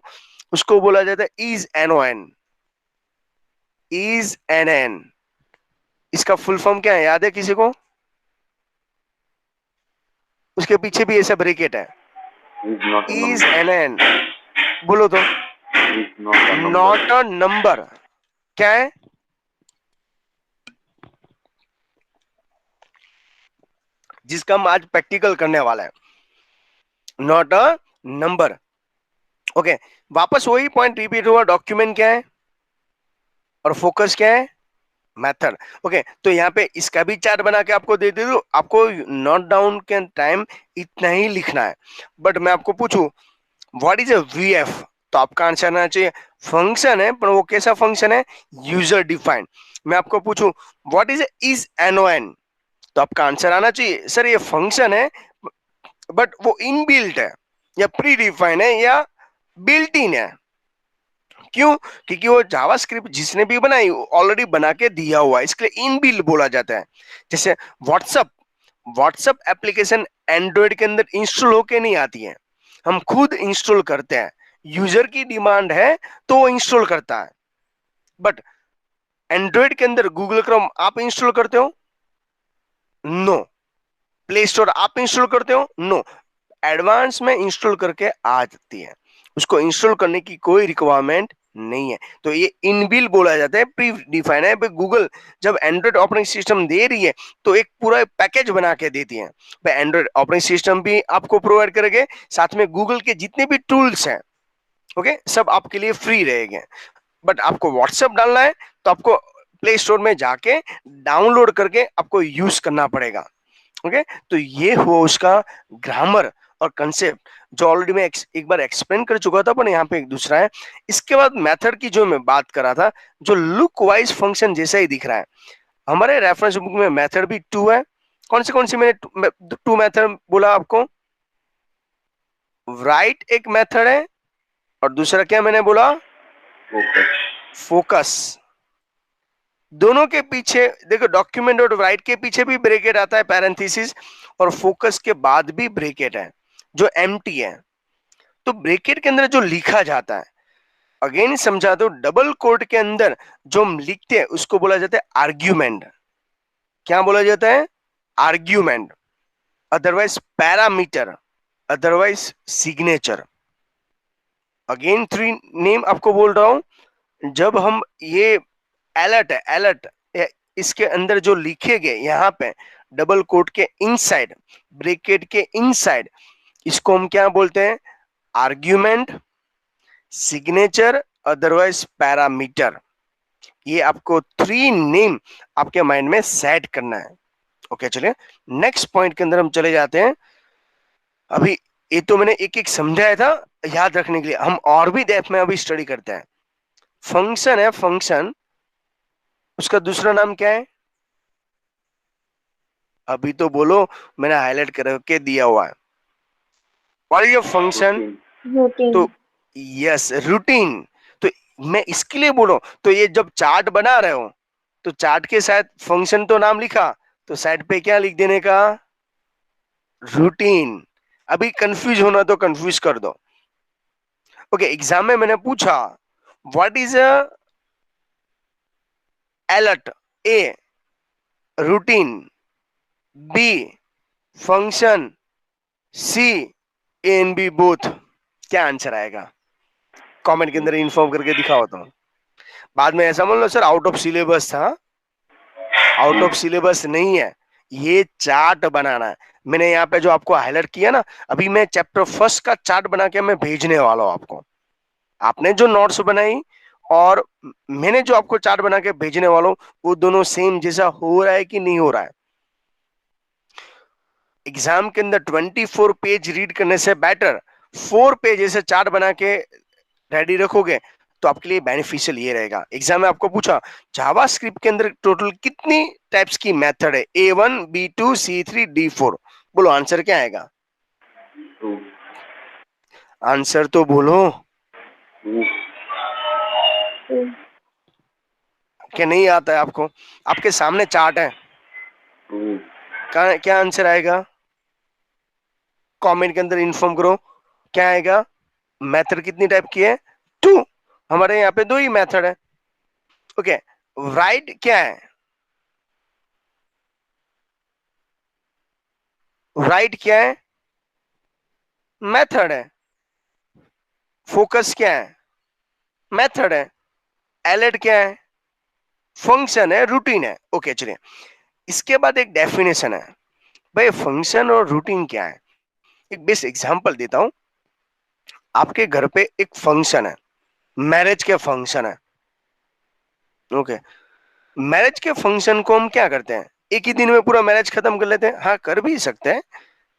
उसको बोला जाता है is N O N. Is N N, इसका फुल फॉर्म क्या है, याद है किसी को? उसके पीछे भी ऐसा ब्रैकेट है, is not a is number N N. बोलो तो। Is not a number not a number क्या है? जिसका हम आज प्रैक्टिकल करने वाला है, नॉट अ नंबर। ओके, वापस वही पॉइंट रिपीट हुआ। डॉक्यूमेंट क्या है और फोकस क्या है? मेथड। ओके, तो यहाँ पे इसका भी चार्ट बना के आपको दे दे दूं। आपको नोट डाउन के टाइम इतना ही लिखना है। बट मैं आपको पूछूं व्हाट इज अ वीएफ, तो आपका आंसर आना चाहिए फंक्शन है, पर वो कैसा फंक्शन है? User defined. मैं आपको पूछूं व्हाट इज एनओएन, तो आपका आंसर आना चाहिए सर ये फंक्शन है, बट वो इनबिल्ट है या प्री डिफाइन है या बिल्ट इन है। क्यों? क्योंकि वो जावास्क्रिप्ट जिसने भी बनाई ऑलरेडी बना के दिया हुआ है, इसके लिए इनबिल्ट बोला जाता है। जैसे व्हाट्सअप, व्हाट्सअप एप्लीकेशन एंड्रॉइड के अंदर इंस्टॉल होके नहीं आती है, हम खुद इंस्टॉल करते हैं। यूजर की डिमांड है तो वो इंस्टॉल करता है। बट एंड्रॉइड के अंदर गूगल क्रोम आप इंस्टॉल करते हो? नो। प्ले स्टोर आप इंस्टॉल करते हो? नो। एडवांस में इंस्टॉल करके आ जाती है, उसको इंस्टॉल करने की कोई रिक्वायरमेंट नहीं है। तो ये इनबिल्ट बोला जाता है, प्री डिफाइन है। गूगल जब एंड्रॉइड ऑपरेटिंग सिस्टम दे रही है तो एक पूरा पैकेज बना के देती है। एंड्रॉइड ऑपरेटिंग सिस्टम भी आपको प्रोवाइड करेंगे, साथ में गूगल के जितने भी टूल्स हैं, ओके, सब आपके लिए फ्री रहेंगे। बट आपको व्हाट्सएप डालना है तो आपको प्ले स्टोर में जाके डाउनलोड करके आपको यूज करना पड़ेगा। ओके, तो ये हुआ उसका ग्रामर और कंसेप्ट, जो ऑलरेडी मैं एक बार एक्सप्लेन कर चुका था, पर यहाँ पे एक दूसरा है। इसके बाद मेथड की जो मैं बात कर रहा था, जो लुक वाइज फंक्शन जैसा ही दिख रहा है। हमारे रेफरेंस बुक में मेथड भी 2 है। कौन सी मैंने 2 मेथड बोला आपको? राइट एक मेथड है और दूसरा क्या मैंने बोला? Focus focus. दोनों के पीछे देखो, डॉक्यूमेंट और राइट के पीछे भी ब्रैकेट आता है, पैरेंथेसिस, और फोकस के बाद भी ब्रैकेट है जो एम्प्टी है। तो ब्रैकेट के अंदर जो लिखा जाता है, अगेन समझा दो, डबल कोट के अंदर जो हम लिखते हैं उसको बोला जाता है आर्ग्यूमेंट। क्या बोला जाता है? Argument, otherwise parameter, otherwise signature. Again 3 name आपको बोल रहा हूं। जब हम ये अलर्ट है, अलर्ट, इसके अंदर जो लिखे गए यहाँ पे डबल कोट के इनसाइड, ब्रैकेट के इनसाइड, इसको हम क्या बोलते हैं? Argument, signature, otherwise parameter. ये आपको 3 नेम आपके माइंड में सेट करना है। ओके, चलिए नेक्स्ट पॉइंट के अंदर हम चले जाते हैं। अभी ये तो मैंने एक एक समझाया था याद रखने के लिए, हम और भी डेप्थ में अभी स्टडी करते हैं। फंक्शन है, फंक्शन, उसका दूसरा नाम क्या है? अभी तो बोलो, मैंने हाईलाइट करके दिया हुआ है। What is your function? Routine. तो यस, रूटीन। तो मैं इसके लिए बोलो, तो ये जब चार्ट बना रहे हो तो चार्ट के साथ फंक्शन तो नाम लिखा, तो साइड पे क्या लिख देने का? रूटीन। अभी कंफ्यूज होना तो कंफ्यूज कर दो। ओके, एग्जाम में मैंने पूछा what is a alert, A routine, B function, C A and B both, क्या आंसर आएगा? कमेंट के अंदर इन्फॉर्म करके दिखाओ। तो बाद में ऐसा बोल लो सर आउट ऑफ सिलेबस था, आउट ऑफ सिलेबस नहीं है, ये चार्ट बनाना है। मैंने यहाँ पे जो आपको हाईलाइट किया ना, अभी मैं चैप्टर फर्स्ट का चार्ट बना के मैं भेजने वाला हूँ आपको। आपने जो नोट्स बनाई और मैंने जो आपको चार्ट बना के भेजने वाला हूँ, वो दोनों सेम जैसा हो रहा है कि नहीं हो रहा है? एग्जाम के अंदर 24 पेज रीड करने से बेटर 4 पेज ऐसे चार्ट बना के रेडी रखोगे तो आपके लिए बेनिफिशियल ये रहेगा। एग्जाम में आपको पूछा जावा स्क्रिप्ट के अंदर टोटल कितनी टाइप्स की मेथड है, A1 B2 C3 D4, बोलो आंसर क्या आएगा? Two. आंसर तो बोलो। Two. क्या नहीं आता है आपको? आपके सामने चार्ट है, Two. क्या आंसर आएगा? कमेंट के अंदर इन्फॉर्म करो क्या आएगा। मेथड कितनी टाइप की है? 2। हमारे यहाँ पे 2 ही मेथड है। ओके, राइट क्या है? राइट क्या है? मेथड है। फोकस क्या है? मेथड है। एलर्ट क्या है? फंक्शन है, रूटीन है। ओके चलिए, इसके बाद एक डेफिनेशन है। भाई फंक्शन और रूटीन क्या है? एक बेस्ट एग्जांपल देता हूं। आपके घर पे एक फंक्शन है, मैरिज के फंक्शन है। ओके, मैरिज के फंक्शन को हम क्या करते हैं, एक ही दिन में पूरा मैरिज खत्म कर लेते हैं? हाँ कर भी सकते हैं,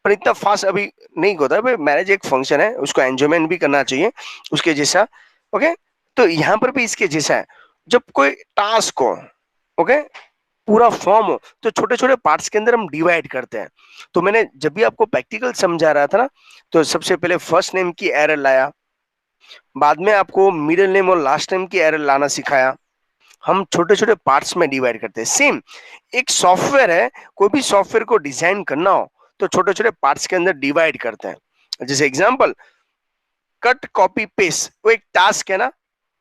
पर इतना फास्ट अभी नहीं होता। भाई मैरिज एक फंक्शन है, उसको एंजॉयमेंट भी करना चाहिए उसके जैसा। ओके, तो यहाँ पर भी इसके जैसा है। जब कोई टास्क हो, ओके, पूरा फॉर्म हो, तो छोटे छोटे पार्ट्स के अंदर हम डिवाइड करते हैं। तो मैंने जब भी आपको प्रैक्टिकल समझा रहा था ना, तो सबसे पहले फर्स्ट नेम की एरर लाया, बाद में आपको मिडिल नेम और लास्ट नेम की एरर लाना सिखाया। हम छोटे छोटे पार्ट्स में डिवाइड करते हैं। सेम एक सॉफ्टवेयर है, कोई भी सॉफ्टवेयर को डिजाइन करना हो तो छोटे छोटे पार्ट्स के अंदर डिवाइड करते हैं। जैसे एग्जांपल कट कॉपी पेस्ट, वो एक टास्क है ना,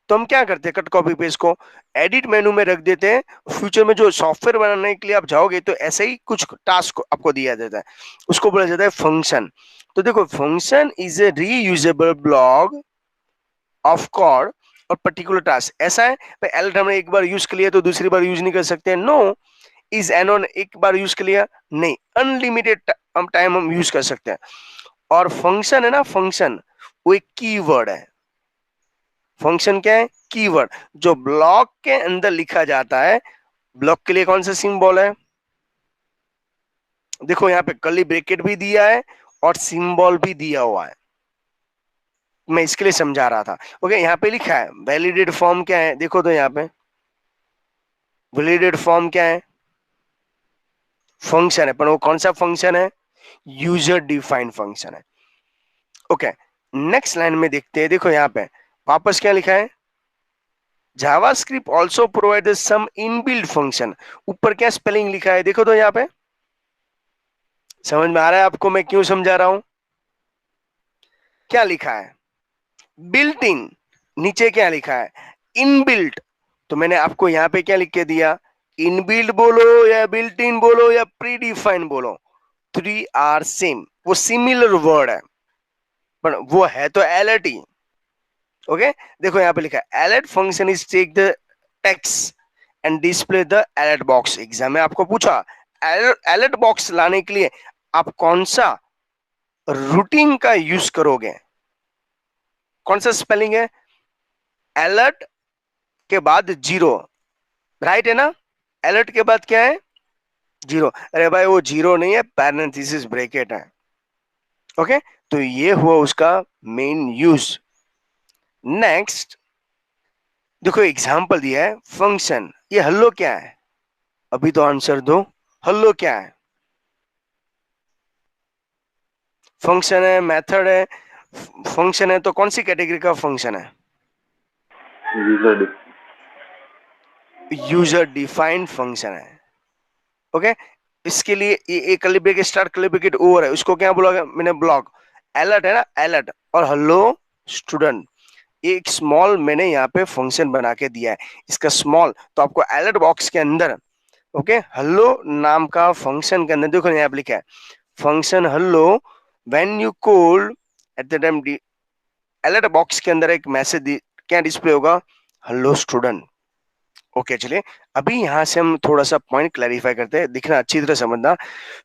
तो हम क्या करते हैं, कट कॉपी पेस्ट को एडिट मेनू में रख देते हैं। फ्यूचर में जो सॉफ्टवेयर बनाने के लिए आप जाओगे तो ऐसे ही कुछ टास्क आपको दिया जाता है, उसको बोला जाता है फंक्शन। तो देखो function is a reusable block of code और पर्टिकुलर टास्क। ऐसा है भाई, एलर्ट हमने एक बार यूज कर लिया तो दूसरी बार यूज नहीं कर सकते। नो, इज एनोन एक बार यूज कर लिया नहीं, अनलिमिटेड टाइम हम यूज कर सकते हैं। और फंक्शन है ना, फंक्शन वो एक कीवर्ड है। फंक्शन क्या है? कीवर्ड, जो ब्लॉक के अंदर लिखा जाता है। ब्लॉक के लिए कौन सा सिंबल है? देखो यहाँ पे कर्ली ब्रैकेट भी दिया है और सिंबल भी दिया हुआ है, मैं इसके लिए समझा रहा था। ओके, यहाँ पे लिखा है वैलिडेट फॉर्म क्या है, देखो तो यहाँ पे वैलिडेट फॉर्म क्या है? फंक्शन है, पर वो कौन सा फंक्शन है? यूजर डिफाइंड फंक्शन है। ओके, नेक्स्ट लाइन में देखते हैं। देखो यहाँ पे वापस क्या लिखा है? JavaScript also provide some inbuilt function. ऊपर क्या स्पेलिंग लिखा है देखो तो यहाँ पे, समझ में आ रहा है आपको मैं क्यों समझा रहा हूं? क्या लिखा है? Built in. नीचे क्या लिखा है? इनबिल्ट। तो मैंने आपको यहाँ पे क्या लिख के दिया? इनबिल्ट बोलो या बिल्ट इन बोलो या प्री डिफाइन बोलो, 3 आर सेम, वो सिमिलर वर्ड है, पर वो है तो एलर्ट ही। ओके, देखो यहाँ पे लिखा है alert function is take the text and display the alert box. Exam में आपको पूछा अलर्ट बॉक्स लाने के लिए आप कौन सा रूटीन का यूज करोगे? कौन सा स्पेलिंग है? अलर्ट के बाद जीरो, राइट है ना? अलर्ट के बाद क्या है? जीरो। अरे भाई वो जीरो नहीं है, पैरेंथेसिस ब्रैकेट है। ओके, तो ये हुआ उसका मेन यूज। नेक्स्ट देखो एग्जांपल दिया है फंक्शन, ये हल्लो क्या है? अभी तो आंसर दो, हल्लो क्या है? फंक्शन है, मेथड है। फंक्शन है तो कौन सी कैटेगरी का फंक्शन है? User. यूजर डिफाइंड फंक्शन है। ओके, इसके लिए एक curly bracket start curly bracket over है, उसको क्या बोला मैंने? ब्लॉक। अलर्ट है ना, अलर्ट और हेलो स्टूडेंट, ये एक स्मॉल मैंने यहाँ पे फंक्शन बना के दिया है, इसका स्मॉल, तो आपको अलर्ट बॉक्स के अंदर ओके हेलो नाम का फंक्शन के अंदर देखो यहाँ पे लिखा है function hello when you call at the time, alert box के अंदर एक मैसेज क्या डिस्प्ले होगा, हेलो स्टूडेंट। ओके चलिए अभी यहाँ से हम थोड़ा सा पॉइंट क्लैरिफाई करते हैं, दिखना अच्छी तरह समझना।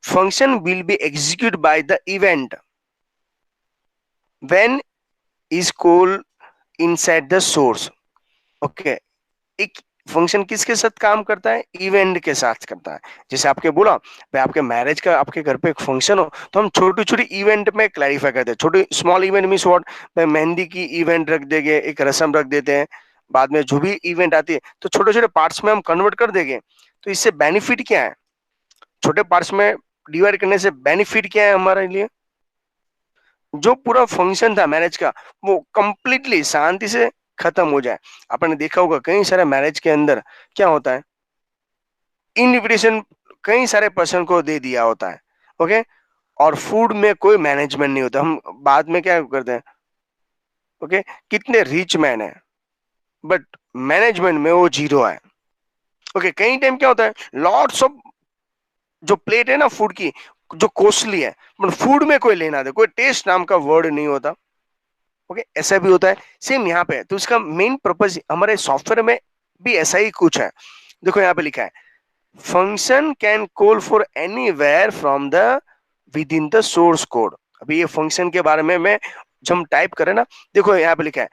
Function will be execute by the event when is called inside the source. Okay, एक फंक्शन किसके साथ काम करता है, इवेंट के साथ करता है। जैसे आपके बोला भाई आपके मैरिज का आपके घर पे एक फंक्शन हो, तो हम छोटी छोटी इवेंट में क्लैरिफाई करते हैं। छोटी स्मॉल इवेंट मींस व्हाट, भाई मेहंदी की इवेंट रख देंगे, एक रस्म रख देते हैं, बाद में जो भी इवेंट आती है तो छोटे छोटे पार्ट्स में हम कन्वर्ट कर देंगे। तो इससे बेनिफिट क्या है, छोटे पार्ट्स में डिवाइड करने से बेनिफिट क्या है हमारे लिए, जो पूरा फंक्शन था मैरिज का वो कंप्लीटली शांति से खत्म हो जाए। आपने देखा होगा कई सारे मैरिज के अंदर क्या होता है, इनविटेशन कई सारे पर्सन को दे दिया होता है, ओके, और फूड में कोई मैनेजमेंट नहीं होता। हम बाद में क्या करते हैं, ओके, कितने रिच मैन है बट मैनेजमेंट में वो जीरो है। ओके, कई टाइम क्या होता है, लॉट्स ऑफ जो प्लेट है ना फूड की जो कॉस्टली है, बट फूड में कोई लेना दे, कोई टेस्ट नाम का वर्ड नहीं होता। ओके, ऐसा भी होता है, सेम यहाँ पे है। तो इसका मेन पर्पज हमारे सॉफ्टवेयर में भी ऐसा ही कुछ है। देखो यहाँ पे लिखा है function can call for anywhere from the with in the source code. अभी ये फंक्शन के बारे में मैं जब हम टाइप करें ना, देखो यहाँ पे लिखा है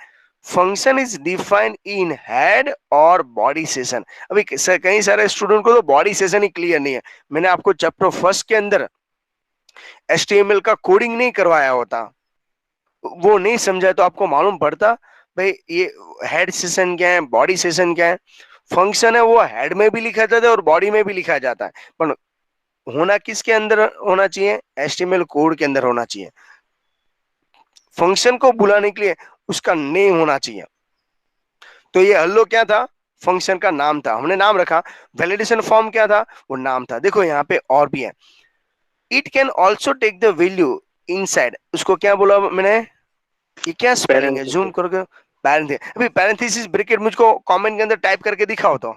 function is defined in head और बॉडी सेशन। अभी कई सारे स्टूडेंट को तो बॉडी सेशन ही क्लियर नहीं है। मैंने आपको चैप्टर फर्स्ट के अंदर HTML का कोडिंग नहीं करवाया होता, वो नहीं समझा तो आपको मालूम पड़ता भाई ये हेड सेशन क्या है, बॉडी सेशन क्या है। फंक्शन है वो हेड में भी लिखा जाता है और बॉडी में भी लिखा जाता है, पर होना किसके अंदर होना चाहिए, HTML कोड के अंदर होना चाहिए। फंक्शन को बुलाने के लिए उसका नेम होना चाहिए। तो ये हेलो क्या था, फंक्शन का नाम था, हमने नाम रखा। वैलिडेशन फॉर्म क्या था, वो नाम था। देखो यहाँ पे और भी है, it can also take the value inside, उसको क्या बोला मैंने, ये क्या स्पेलिंग है, जूम Parenthesis. करके अभी पैरेंथेसिस ब्रैकेट मुझको कमेंट के अंदर टाइप करके दिखाओ तो।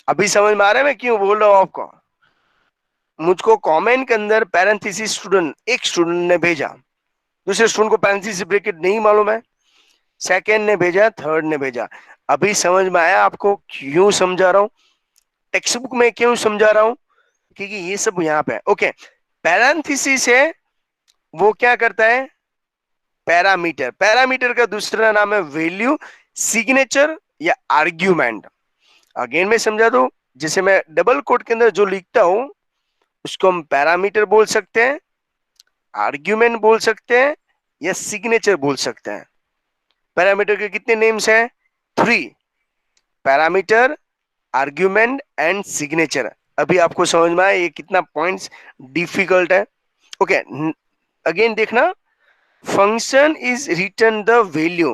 अभी समझ में आ रहा है मैं क्यों बोल रहा हूँ आपको, मुझको कमेंट के अंदर पैरेंथेसिस स्टूडेंट, एक स्टूडेंट ने भेजा, दूसरे स्टूडेंट को पैरेंथेसिस ब्रैकेट नहीं मालूम है, सेकंड ने भेजा, थर्ड ने भेजा। अभी समझ में आया आपको क्यों समझा रहा हूँ, टेक्स्ट बुक में क्यों समझा रहा हूँ, क्योंकि ये सब यहाँ पे है। ओके, पैरेंथेसिस है वो क्या करता है, पैरामीटर, पैरामीटर का दूसरा नाम है वैल्यू, सिग्नेचर या आर्ग्यूमेंट। अगेन मैं समझा दूं, जैसे मैं डबल कोट के अंदर जो लिखता हूं उसको हम पैरामीटर बोल सकते हैं, आर्ग्यूमेंट बोल सकते हैं या सिग्नेचर बोल सकते हैं। पैरामीटर के कितने नेम्स हैं, 3, पैरामीटर, आर्ग्यूमेंट एंड सिग्नेचर। अभी आपको समझ में आया ये कितना पॉइंट्स डिफिकल्ट है। ओके, अगेन देखना, function is return the value,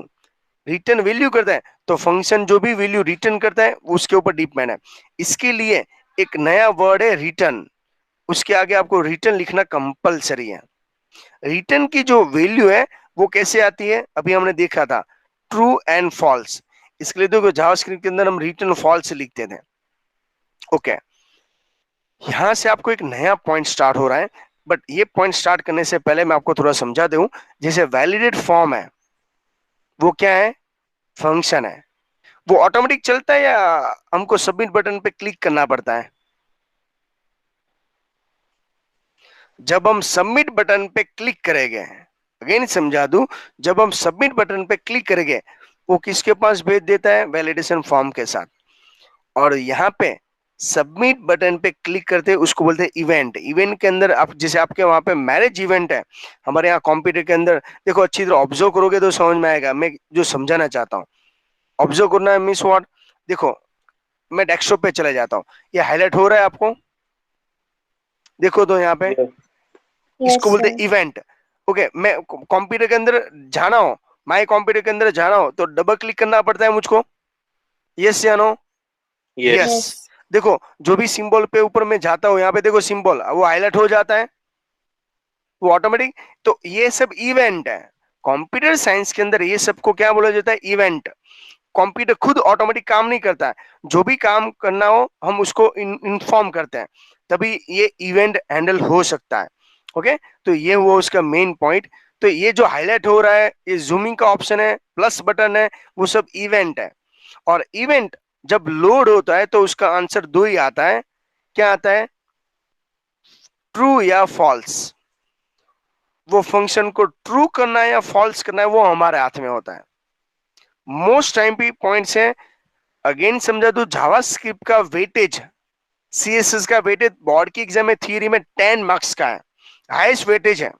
return value करता है, तो फंक्शन जो भी वैल्यू रिटर्न करता है उसके ऊपर डिपेंड है। इसके लिए एक नया वर्ड है रिटर्न, उसके आगे आपको रिटर्न लिखना कंपलसरी है। रिटर्न की जो वैल्यू है वो कैसे आती है, अभी हमने देखा था ट्रू एंड फॉल्स। इसके लिए देखो जावास्क्रिप्ट के अंदर हम रिटर्न फॉल्स लिखते थे। ओके, यहां से आपको एक नया पॉइंट स्टार्ट हो रहा है, बट ये पॉइंट स्टार्ट करने से पहले मैं आपको थोड़ा समझा दूं। जैसे वैलिडेट फॉर्म है वो क्या है, फंक्शन है, वो ऑटोमेटिक चलता है या हमको सबमिट बटन पे क्लिक करना पड़ता है। जब हम सबमिट बटन पे क्लिक करेंगे, अगेन समझा दूं, जब हम सबमिट बटन पे क्लिक करेंगे वो किसके पास भेज देता है, वैलिडेशन फॉर्म के साथ। और यहाँ पे सबमिट बटन पे क्लिक करते हैं उसको बोलते हैं इवेंट। इवेंट के अंदर आप जैसे आपके वहां पे मैरिज इवेंट है, हमारे यहाँ कंप्यूटर के अंदर देखो अच्छी तरह ऑब्जर्व करोगे तो समझ में आएगा मैं जो समझाना चाहता हूँ। ऑब्जर्व करना है मीन्स व्हाट, देखो मैं डेस्कटॉप पे चले जाता हूँ, ये हाईलाइट हो रहा है आपको, देखो तो यहाँ पे Yes. इसको बोलते हैं इवेंट। ओके, मैं कंप्यूटर के अंदर जाना हो, माय कंप्यूटर के अंदर जाना हो तो डबल क्लिक करना पड़ता है मुझको, यस या नो, Yes. यस। देखो जो भी सिंबल पे ऊपर मैं जाता हूँ यहाँ पे देखो सिंबल वो हाईलाइट हो जाता है, वो ऑटोमेटिक। तो ये सब इवेंट है, कंप्यूटर साइंस के अंदर ये सबको क्या बोला जाता है? इवेंट। कंप्यूटर खुद ऑटोमेटिक काम नहीं करता है, जो भी काम करना हो हम उसको इन्फॉर्म करते हैं, तभी ये इवेंट हैंडल हो सकता है। ओके, तो ये हुआ उसका मेन पॉइंट। तो ये जो हाईलाइट हो रहा है, ये जूमिंग का ऑप्शन है, प्लस बटन है, वो सब इवेंट है। और इवेंट जब लोड होता है तो उसका आंसर दो ही आता है। क्या आता है? ट्रू या फॉल्स। वो फंक्शन को ट्रू करना है या फॉल्स करना है वो हमारे हाथ में होता है। मोस्ट टाइम पे पॉइंट्स है। अगेन समझा दो, जावास्क्रिप्ट का वेटेज, सीएसएस का वेटेज बोर्ड की एग्जाम में थियरी में 10 मार्क्स का है, हाईएस्ट वेटेज है।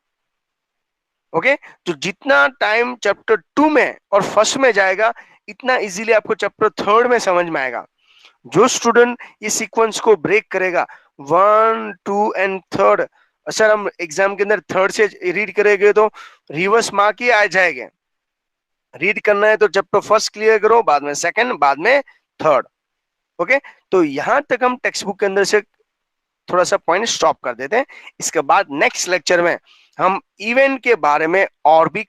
ओके, तो जितना टाइम चैप्टर 2 में और फर्स्ट में जाएगा, इतना इजीली आपको चैप्टर 3 में समझ में आएगा। जो स्टूडेंट इस सीक्वेंस को ब्रेक करेगा, 1, 2 एंड 3, सर हम एग्जाम के अंदर 3 से रीड करेंगे तो रिवर्स मार्क ही आ जाएंगे। रीड करना है तो चैप्टर फर्स्ट क्लियर करो, बाद में सेकंड, बाद में थर्ड। ओके, तो यहां तक हम टेक्स्ट बुक के अंदर से थोड़ा सा पॉइंट स्टॉप कर देते हैं। इसके बाद नेक्स्ट लेक्चर में हम इवेंट के बारे में और भी